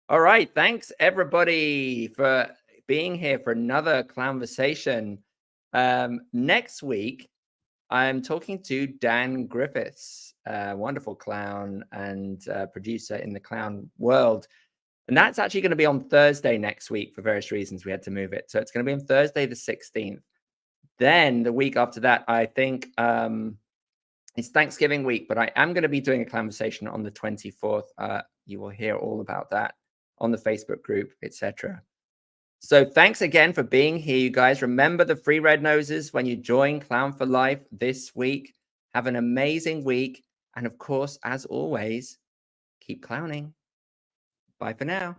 All right. Thanks, everybody, for being here for another Clownversation. Next week, I'm talking to Dan Griffiths, a wonderful clown and producer in the clown world. And that's actually going to be on Thursday next week for various reasons. We had to move it. So it's going to be on Thursday, the 16th. Then the week after that, I think it's Thanksgiving week, but I am going to be doing a Clownversation on the 24th. You will hear all about that on the Facebook group, etc. So thanks again for being here, you guys. Remember the free red noses when you join Clown for Life this week. Have an amazing week. And of course, as always, keep clowning. Bye for now.